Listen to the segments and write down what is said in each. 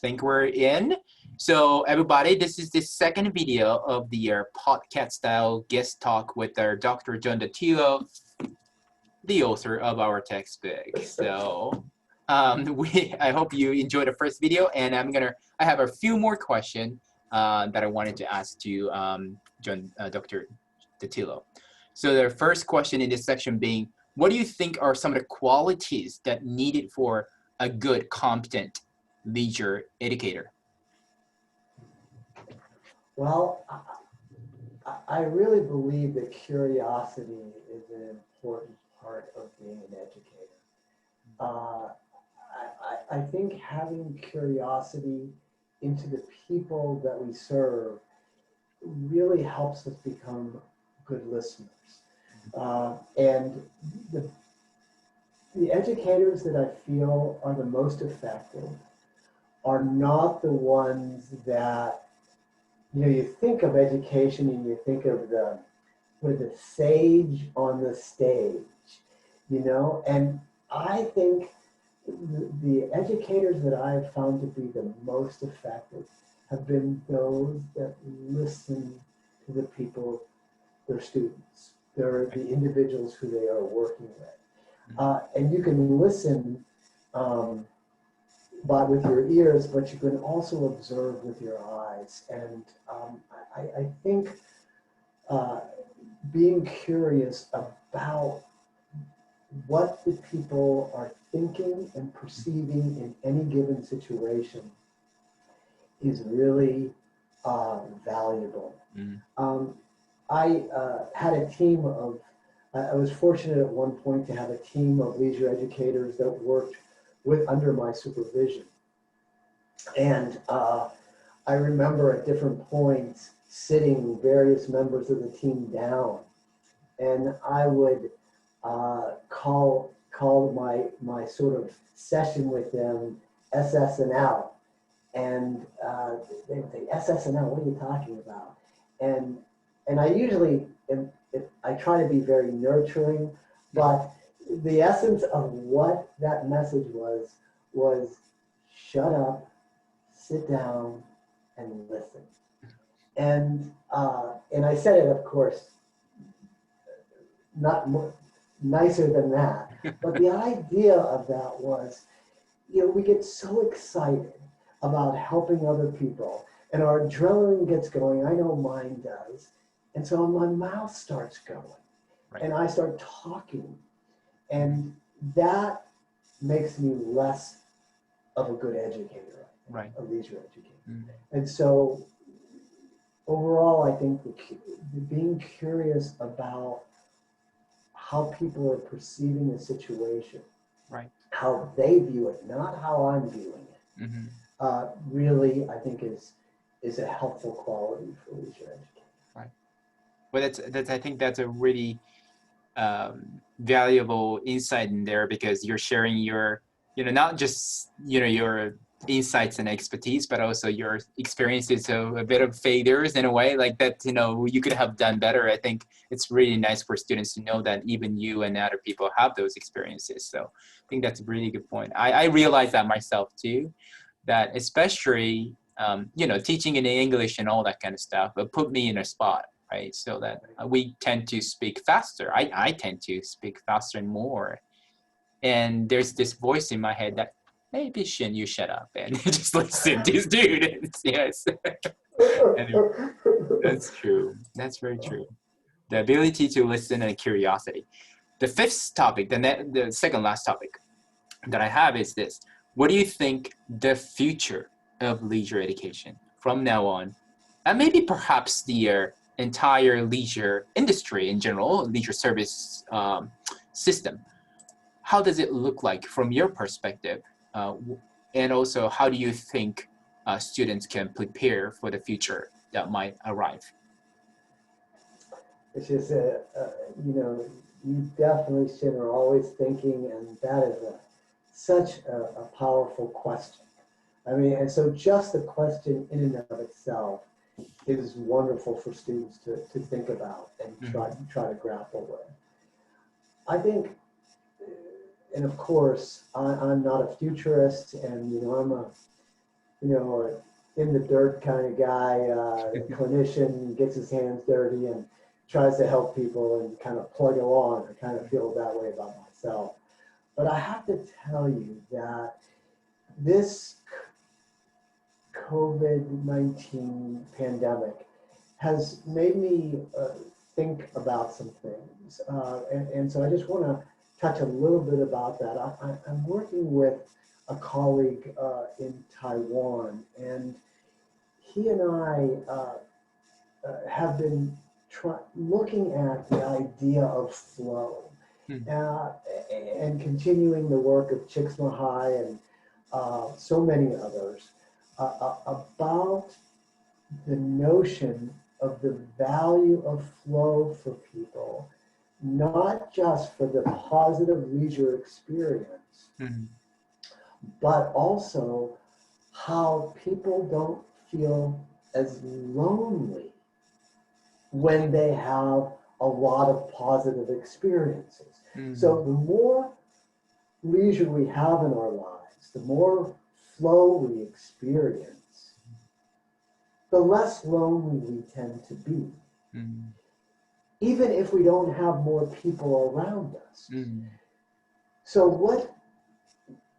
think we're in. So everybody, this is the second video of the podcast style guest talk with our Dr. John Dattilo, the author of our textbook. So I hope you enjoyed the first video, and I have a few more questions that I wanted to ask to Dr. Dattilo. So the first question in this section being, what do you think are some of the qualities that needed for a good, competent leisure educator? Well, I really believe that curiosity is an important part of being an educator. I think having curiosity into the people that we serve really helps us become good listeners. And the educators that I feel are the most effective are not the ones that, you think of education and you think of the sage on the stage, and I think the educators that I've found to be the most effective have been those that listen to the people, their students, they're the individuals who they are working with. And you can listen with your ears, but you can also observe with your eyes. And I think being curious about what the people are thinking and perceiving in any given situation is really valuable. I had a team of, I was fortunate at one point to have a team of leisure educators that worked under my supervision. And I remember at different points sitting various members of the team down, and I would call my sort of session with them SS&L, and they would say, SS&L, what are you talking about? And I usually I try to be very nurturing, but the essence of what that message was shut up, sit down, and listen. And I said it, of course, not more nicer than that, but the idea of that was, we get so excited about helping other people, and our adrenaline gets going. I know mine does. And so my mouth starts going, right, and I start talking, and that makes me less of a good educator, right, a leisure educator. And so overall, I think being curious about how people are perceiving a situation, right, how they view it, not how I'm viewing it, really, I think is a helpful quality for leisure education. Well, I think that's a really valuable insight in there, because you're sharing your, not just, your insights and expertise, but also your experiences of a bit of failures in a way like that, you could have done better. I think it's really nice for students to know that even you and other people have those experiences. So I think that's a really good point. I realize that myself too, that especially, teaching in English and all that kind of stuff, but put me in a spot, right? So that we tend to speak faster. I tend to speak faster and more. And there's this voice in my head that, maybe shouldn't you shut up and just listen to this dude. Yes. Anyway, that's true. That's very true. The ability to listen and curiosity. The fifth topic, the second last topic that I have is this. What do you think the future of leisure education from now on, and maybe perhaps the entire leisure industry in general, leisure service system, how does it look like from your perspective? And also, how do you think students can prepare for the future that might arrive? It's just, you definitely are always thinking, and that is such a powerful question. I mean, and so just the question in and of itself is wonderful for students to think about and try to grapple with. I think, and of course, I'm not a futurist, and I'm you know, in the dirt kind of guy, clinician, gets his hands dirty and tries to help people and kind of plug along. I kind of feel that way about myself. But I have to tell you that this COVID-19 pandemic has made me think about some things. And so I just want to touch a little bit about that. I'm working with a colleague in Taiwan, and he and I have been looking at the idea of flow and continuing the work of Csikszentmihalyi and so many others about the notion of the value of flow for people, not just for the positive leisure experience, but also how people don't feel as lonely when they have a lot of positive experiences. So the more leisure we have in our lives, the more flow we experience, the less lonely we tend to be, even if we don't have more people around us. So what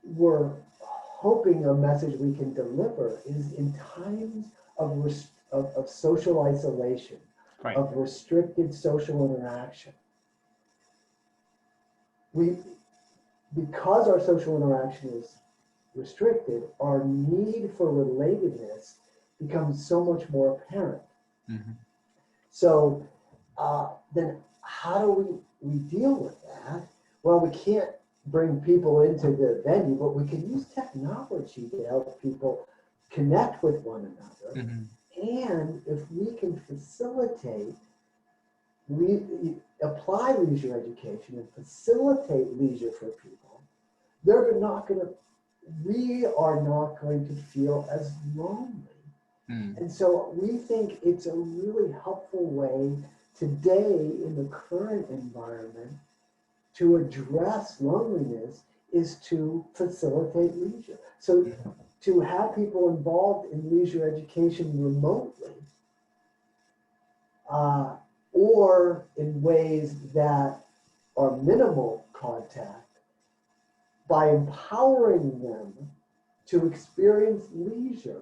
we're hoping a message we can deliver is in times of social isolation, of restricted social interaction, because our social interaction is restricted, our need for relatedness becomes so much more apparent. So then how do we deal with that? Well, we can't bring people into the venue, but we can use technology to help people connect with one another. And if we can facilitate, apply leisure education and facilitate leisure for people, we are not going to feel as lonely. And so we think it's a really helpful way today in the current environment to address loneliness is to facilitate leisure. So to have people involved in leisure education remotely or in ways that are minimal contact, by empowering them to experience leisure,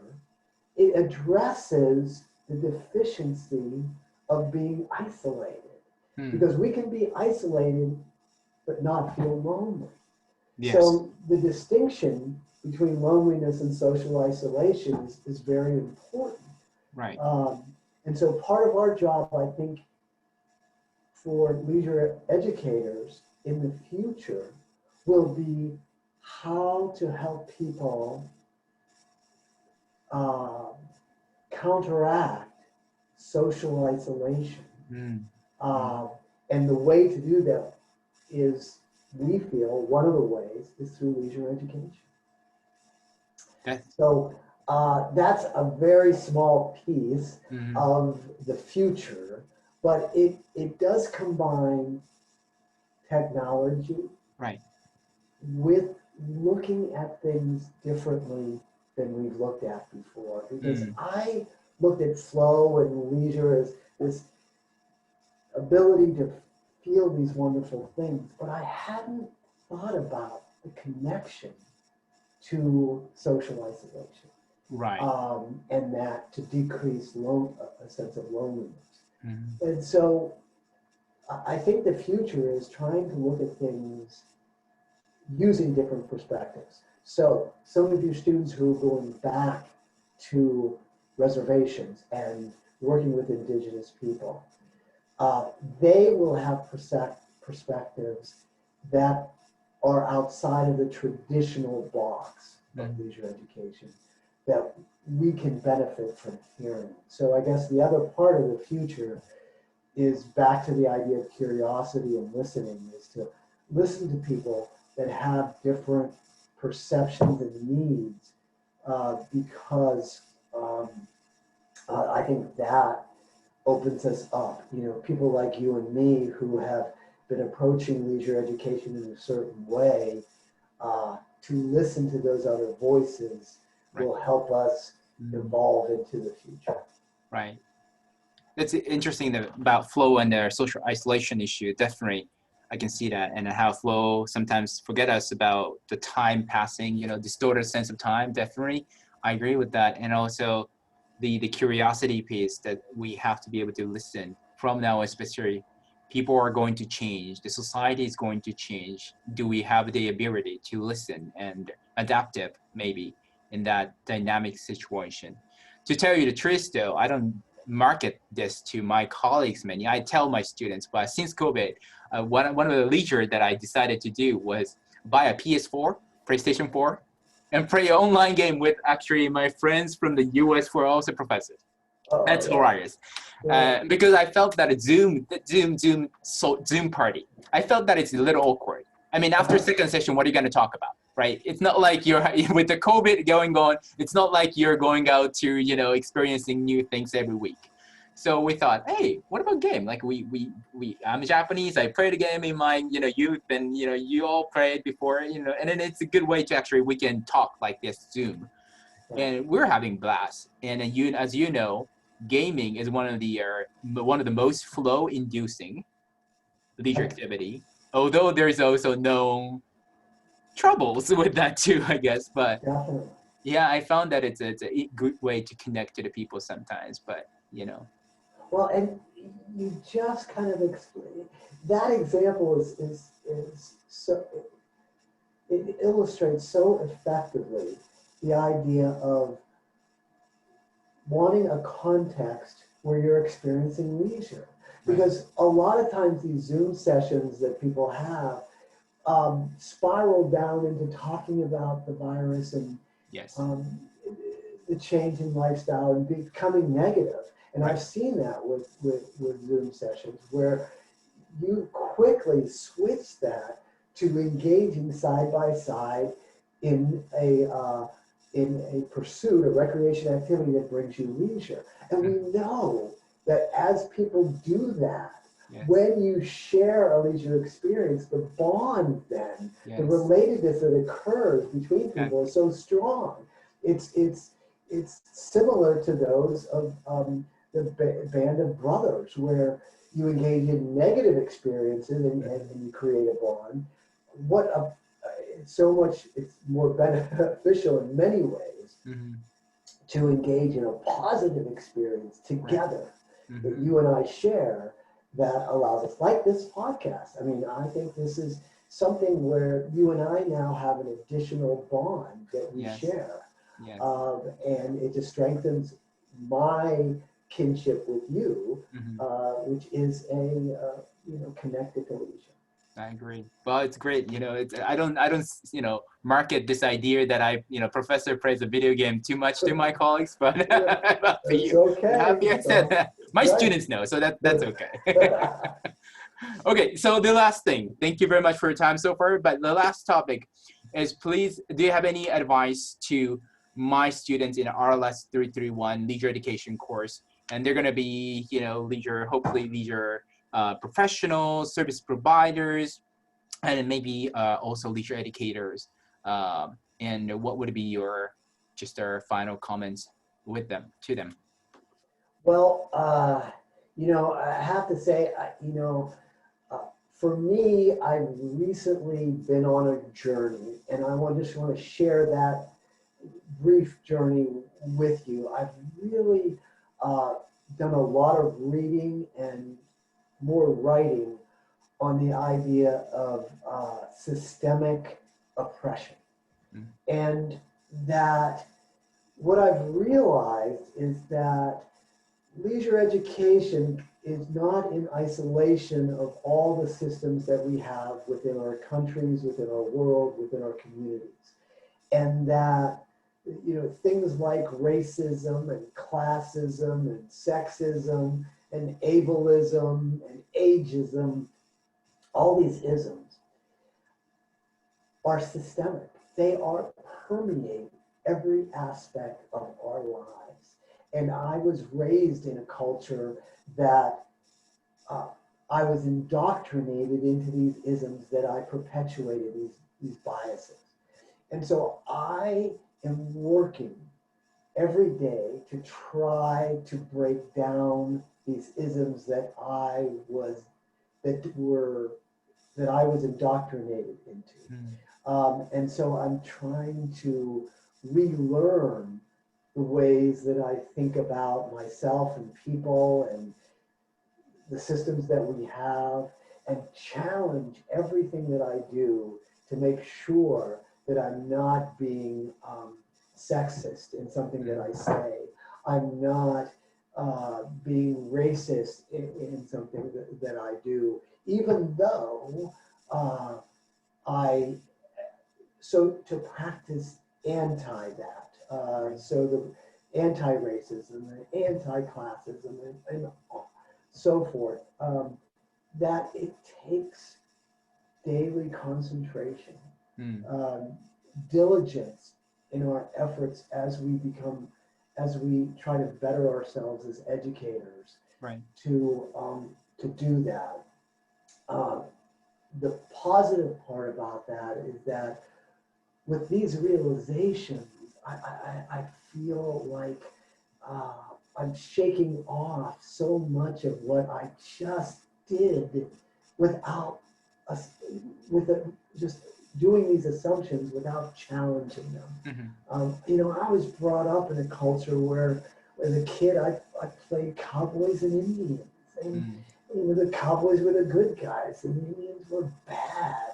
it addresses the deficiency of being isolated. Because we can be isolated but not feel lonely. So the distinction between loneliness and social isolation is very important. And so part of our job, I think, for leisure educators in the future will be how to help people counteract social isolation. And the way to do that is, we feel, one of the ways is through leisure education. So that's a very small piece of the future, but it does combine technology with looking at things differently than we've looked at before. Because I looked at flow and leisure as this ability to feel these wonderful things, but I hadn't thought about the connection to social isolation. And that to decrease a sense of loneliness. And so I think the future is trying to look at things using different perspectives. So some of you students who are going back to reservations and working with indigenous people, they will have perspectives that are outside of the traditional box of leisure education that we can benefit from hearing. So I guess the other part of the future is back to the idea of curiosity and listening, is to listen to people that have different perceptions and needs, because I think that opens us up. You know, people like you and me who have been approaching leisure education in a certain way, to listen to those other voices will help us evolve into the future. Right. It's interesting about flow and their social isolation issue. Definitely, I can see that, and how flow sometimes forget us about the time passing. Distorted sense of time. Definitely, I agree with that, and also the curiosity piece that we have to be able to listen from now, especially. People are going to change. The society is going to change. Do we have the ability to listen and adaptive, maybe, in that dynamic situation? To tell you the truth, though, I don't market this to my colleagues many. I tell my students, but since COVID, one of the leisure that I decided to do was buy a PS4, PlayStation 4, and play an online game with actually my friends from the US who are also professors. That's hilarious. Because I felt that a Zoom party, I felt that it's a little awkward. I mean, after second session, what are you going to talk about, right? It's not like you're, with the COVID going on, it's not like you're going out to, experiencing new things every week. So we thought, hey, what about game? Like I'm Japanese, I played a game in my, youth, and, you all played before, and then it's a good way to actually, we can talk like this Zoom. And we're having blast. And as you know, gaming is one of the most flow-inducing leisure activity. Although there's also no troubles with that too, I guess. But Definitely. yeah, I found that it's a good way to connect to the people sometimes. But Well, and you just kind of explain that example is so it illustrates so effectively the idea of wanting a context where you're experiencing leisure. Because a lot of times these Zoom sessions that people have spiral down into talking about the virus and the change in lifestyle and becoming negative. And I've seen that with Zoom sessions where you quickly switch that to engaging side by side in a pursuit, a recreation activity that brings you leisure. And we know that as people do that, when you share a leisure experience, the bond then, the relatedness that occurs between people is so strong. It's similar to those of the band of brothers, where you engage in negative experiences and you create a bond. It's more beneficial in many ways to engage in a positive experience together that you and I share that allows us, like this podcast. I mean, I think this is something where you and I now have an additional bond that we share. And it just strengthens my kinship with you, which is connected to leisure. I agree. Well, it's great. I don't market this idea that professor plays a video game too much to my colleagues, but it's okay. Happy I said that. My students know, so that's okay. Okay, so the last thing. Thank you very much for your time so far. But the last topic is, please, do you have any advice to my students in RLS 331 leisure education course? And they're going to be, hopefully leisure professionals, service providers, and maybe also leisure educators. And what would be our final comments to them? Well, I have to say, for me, I've recently been on a journey, and I just want to share that brief journey with you. I've really done a lot of reading and more writing on the idea of systemic oppression. And that what I've realized is that leisure education is not in isolation of all the systems that we have within our countries, within our world, within our communities. And that things like racism and classism and sexism and ableism and ageism, all these isms are systemic. They are permeate every aspect of our lives. And I was raised in a culture that I was indoctrinated into these isms, that I perpetuated these biases. And so I am working every day to try to break down these isms that I was indoctrinated into. And so I'm trying to relearn the ways that I think about myself and people and the systems that we have, and challenge everything that I do to make sure that I'm not being sexist in something that I say. I'm not being racist in something that I do, even though to practice anti that. So the anti-racism, the anti-classism, and so forth, that it takes daily concentration, diligence in our efforts as we try to better ourselves as educators, right. to do that. The positive part about that is that with these realizations, I feel like I'm shaking off so much of what I just did without just doing these assumptions without challenging them. I was brought up in a culture where, as a kid, I played cowboys and Indians, and the cowboys were the good guys, and the Indians were bad.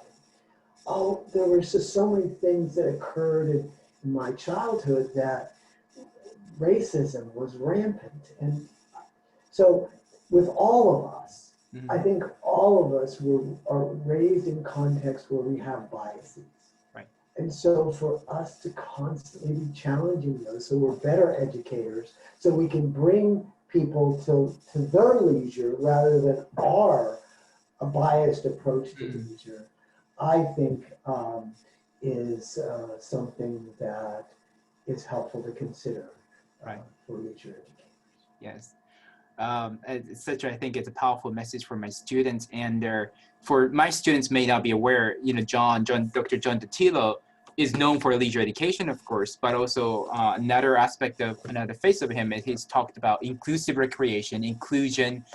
Oh, there were just so many things that occurred in my childhood that racism was rampant. And so with all of us, I think all of us are raised in contexts where we have biases. Right. And so for us to constantly be challenging those, so we're better educators, so we can bring people to their leisure rather than a biased approach to leisure, I think is something that is helpful to consider for leisure educators. Yes. I think it's a powerful message for my students, and for my students may not be aware, Dr. John Dattilo is known for leisure education, of course, but also another face of him is he's talked about inclusive recreation, inclusion,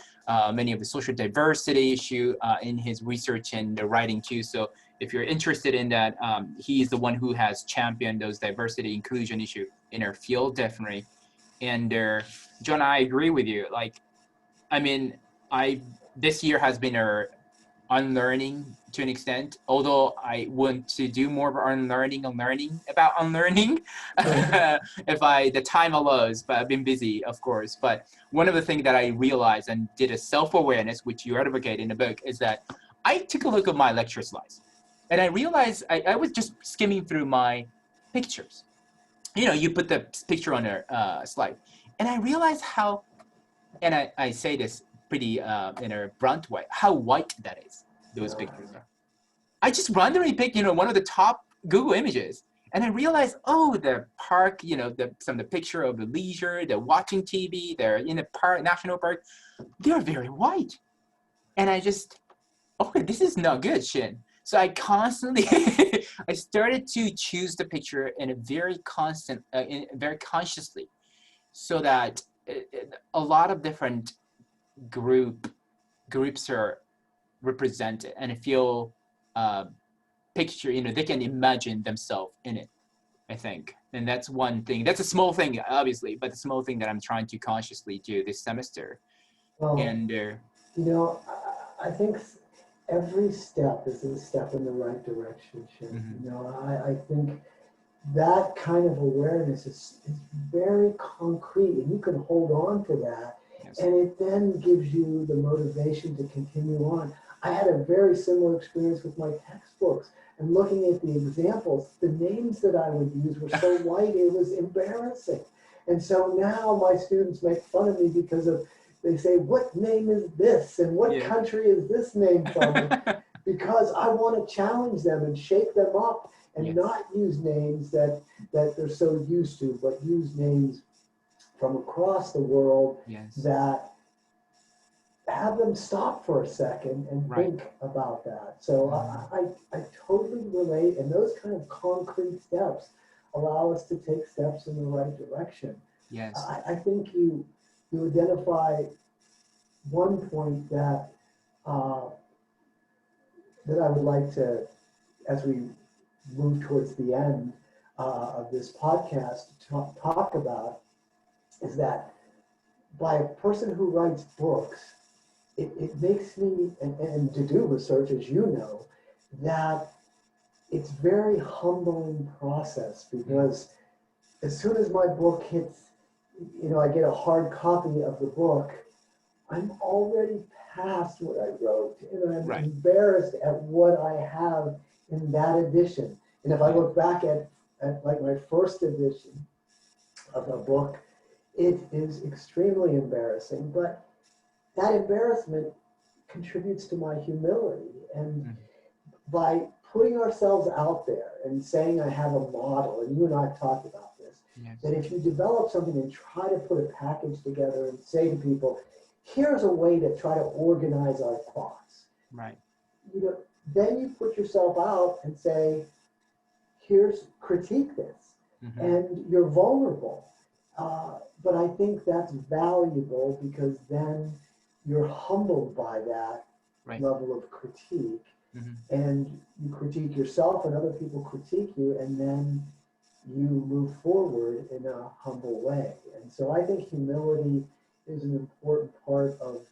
many of the social diversity issue in his research and writing too. So if you're interested in that, he's the one who has championed those diversity inclusion issue in our field, definitely. And John, I agree with you. This year has been unlearning to an extent, although I want to do more of unlearning about unlearning if the time allows, but I've been busy, of course. But one of the things that I realized and did a self-awareness, which you advocate in the book, is that I took a look at my lecture slides, and I realized I was just skimming through my pictures. You put the picture on a slide, and I realized how, and I say this pretty in a blunt way, how white that is, those pictures are. I just randomly picked, one of the top Google images, and I realized, the park, some of the picture of the leisure, they're watching TV, they're in the park, national park, they're very white. And I just, this is not good, Shin. So I constantly, I started to choose the picture in a very very consciously, so that a lot of different groups are represented, and I feel picture, they can imagine themselves in it, I think. And that's one thing. That's a small thing, obviously, but a small thing that I'm trying to consciously do this semester. Well, and I think every step is a step in the right direction, Shin. I think that kind of awareness is very concrete, and you can hold on to that. Yes. And it then gives you the motivation to continue on. I had a very similar experience with my textbooks, and looking at the examples, the names that I would use were so white, it was embarrassing. And so now my students make fun of me because they say, what name is this? And what country is this name from? Because I want to challenge them and shake them up, and not use names that they're so used to, but use names from across the world that have them stop for a second and think about that. So I totally relate, and those kind of concrete steps allow us to take steps in the right direction. Yes. I think you identify one point that that I would like to, as we move towards the end of this podcast, talk about, is that by a person who writes books, it makes me, and to do research, as you know, that it's very humbling process, because as soon as my book hits, I get a hard copy of the book, I'm already past what I wrote, and I'm Right. embarrassed at what I have in that edition. And if I look back at like my first edition of a book, it is extremely embarrassing, but that embarrassment contributes to my humility. And by putting ourselves out there and saying I have a model, and you and I have talked about this, Yes. that if you develop something and try to put a package together and say to people, here's a way to try to organize our thoughts. Right. Then you put yourself out and say, critique this. Mm-hmm. And you're vulnerable. But I think that's valuable, because then you're humbled by that Right. level of critique. Mm-hmm. And you critique yourself and other people critique you, and then you move forward in a humble way. And so I think humility is an important part of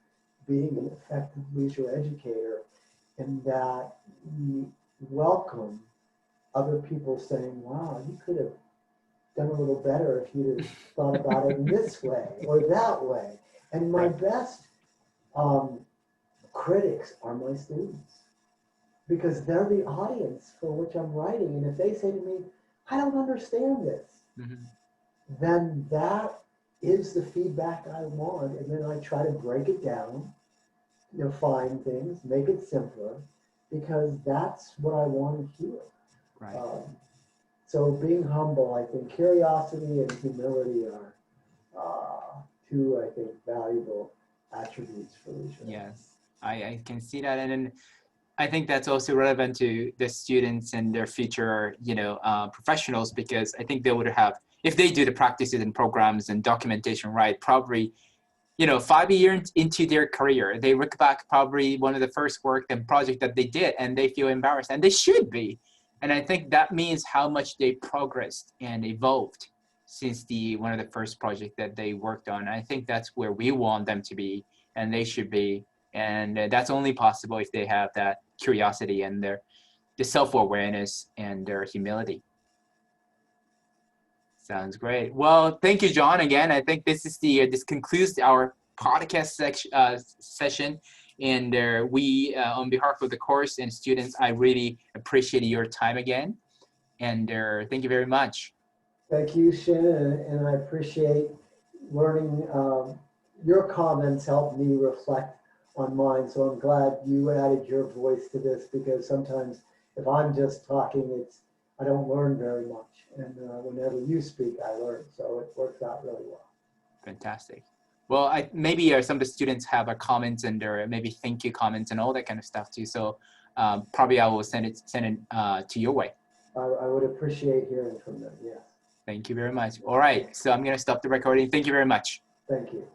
being an effective leisure educator, in that we welcome other people saying, wow, you could have done a little better if you'd have thought about it in this way or that way. And my Right. best critics are my students, because they're the audience for which I'm writing. And if they say to me, I don't understand this, Mm-hmm. then that is the feedback I want. And then I try to break it down, find things, make it simpler, because that's what I want to hear. Right. So being humble, I think curiosity and humility are two, I think, valuable attributes for leisure. Yes, I can see that. And then I think that's also relevant to the students and their future, professionals, because I think they would have, if they do the practices and programs and documentation right, probably, 5 years into their career, they look back probably one of the first work and project that they did, and they feel embarrassed, and they should be. And I think that means how much they progressed and evolved since one of the first project that they worked on. I think that's where we want them to be, and they should be. And that's only possible if they have that curiosity and the self-awareness and their humility. Sounds great. Well, thank you, John. Again, I think this concludes our podcast session. And we, on behalf of the course and students, I really appreciate your time again. And thank you very much. Thank you, Shin, and I appreciate learning. Your comments helped me reflect on mine, so I'm glad you added your voice to this, because sometimes if I'm just talking, I don't learn very much. And whenever you speak, I learn, so it works out really well. Fantastic. Well, maybe some of the students have a comments and maybe thank you comments and all that kind of stuff too. So probably I will send it to your way. I would appreciate hearing from them, yes. Thank you very much. All right, so I'm going to stop the recording. Thank you very much. Thank you.